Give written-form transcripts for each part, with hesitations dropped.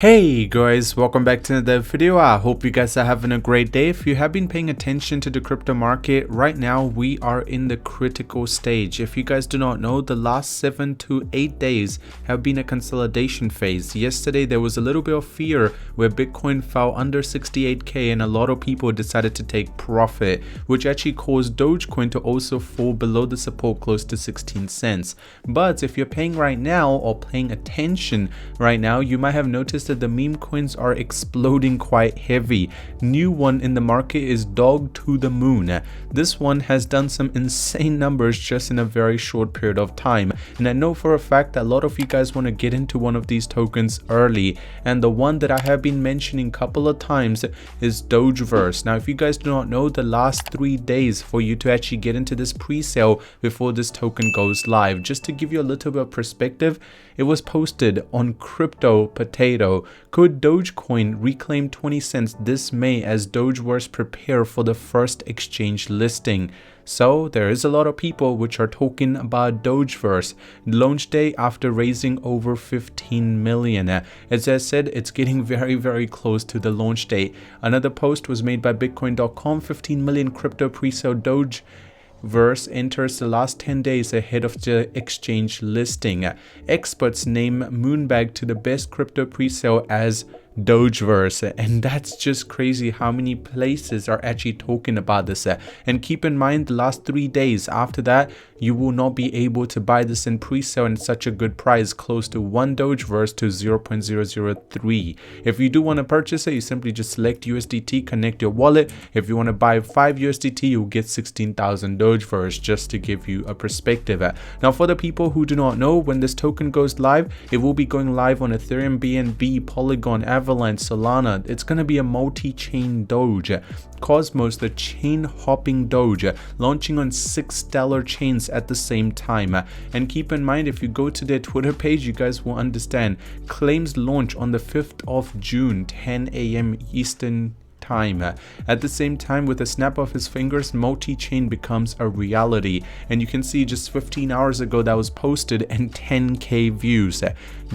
Hey guys, welcome back to another video. I hope you guys are having a great day. If you have been paying attention to the crypto market, right now we are in the critical stage. If you guys do not know, the last 7 to 8 days have been a consolidation phase. Yesterday there was a little bit of fear where Bitcoin fell under 68k and a lot of people decided to take profit, which actually caused Dogecoin to also fall below the support close to 16 cents. But if you're paying right now or paying attention right now, you might have noticed that the meme coins are exploding quite heavy. New one in the market is Doge to the moon. This one has done some insane numbers just in a very short period of time, and I know for a fact that a lot of you guys want to get into one of these tokens early, and the one that I have been mentioning a couple of times is Dogeverse. Now if you guys do not know, the last 3 days for you to actually get into this pre-sale before this token goes live. Just to give you a little bit of perspective, it was posted on Crypto Potato. Could Dogecoin reclaim 20 cents this May as Dogeverse prepare for the first exchange listing? So there is a lot of people which are talking about Dogeverse launch day after raising over 15 million. As I said, it's getting very close to the launch date. Another post was made by bitcoin.com. 15 million crypto pre-sale Dogeverse enters the last 10 days ahead of the exchange listing. Experts name Moonbag to the best crypto presale as Dogeverse, and that's just crazy how many places are actually talking about this. And keep in mind, the last 3 days after that, you will not be able to buy this in pre-sale in such a good price, close to 1 Dogeverse to 0.003. If you do want to purchase it, you simply just select USDT, connect your wallet. If you want to buy 5 USDT, you'll get 16,000 Dogeverse, just to give you a perspective. Now for the people who do not know, when this token goes live, it will be going live on Ethereum, BNB, Polygon, Avalanche, Solana. It's going to be a multi-chain Doge. Cosmos, the chain hopping Doge, launching on 6 stellar chains at the same time. And keep in mind, if you go to their Twitter page, you guys will understand. Claims launch on the 5th of June, 10 a.m. Eastern time. At the same time, with a snap of his fingers, multi-chain becomes a reality. And you can see just 15 hours ago that was posted and 10k views.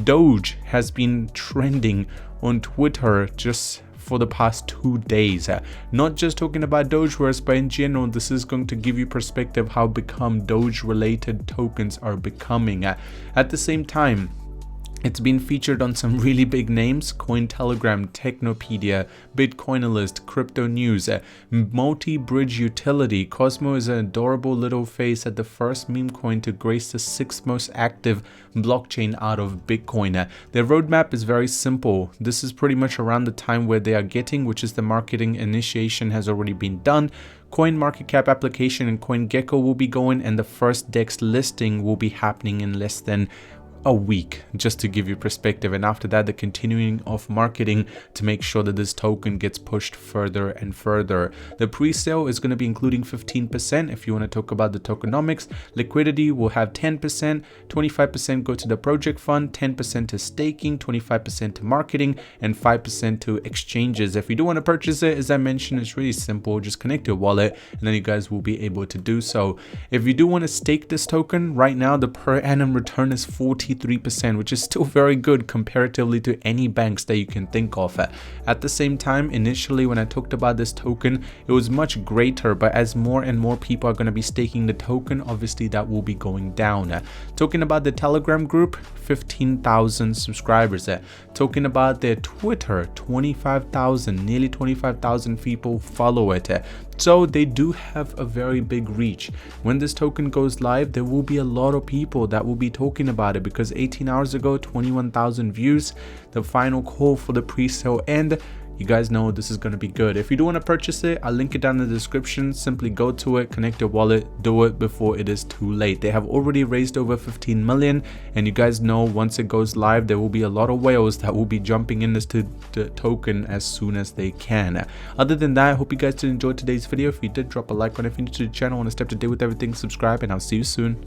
Doge has been trending on Twitter just for the past 2 days. Not just talking about Dogeverse, but in general, this is going to give you perspective how Doge related tokens are becoming. At the same time, it's been featured on some really big names: Cointelegraph, Technopedia, Bitcoinalist, Crypto News, Multi-Bridge Utility. Cosmo is an adorable little face at the first meme coin to grace the 6th most active blockchain out of Bitcoin. Their roadmap is very simple. This is pretty much around the time where they are getting, which is the marketing initiation has already been done. Coin market cap application and CoinGecko will be going, and the first DEX listing will be happening in less than a week, just to give you perspective. And after that, the continuing of marketing to make sure that this token gets pushed further and further. The pre-sale is going to be including 15% if you want to talk about the tokenomics. Liquidity will have 10%, 25% go to the project fund, 10% to staking, 25% to marketing, and 5% to exchanges. If you do want to purchase it, as I mentioned, it's really simple. Just connect your wallet and then you guys will be able to do so. If you do want to stake this token, right now the per annum return is 43%, which is still very good comparatively to any banks that you can think of. At the same time, initially when I talked about this token, it was much greater, but as more and more people are going to be staking the token, obviously that will be going down. Talking about the Telegram group, 15,000 subscribers. Talking about their Twitter, 25,000, nearly 25,000 people follow it. So they do have a very big reach. When this token goes live, there will be a lot of people that will be talking about it, because 18 hours ago, 21,000 views, the final call for the pre-sale, and you guys know this is going to be good. If you do want to purchase it, I'll link it down in the description. Simply go to it, connect your wallet, do it before it is too late. They have already raised over 15 million, and you guys know once it goes live, there will be a lot of whales that will be jumping in this to the token as soon as they can. Other than that, I hope you guys did enjoy today's video. If you did, drop a like on it. If you're new to the channel, want to stay up to date with everything, subscribe, and I'll see you soon.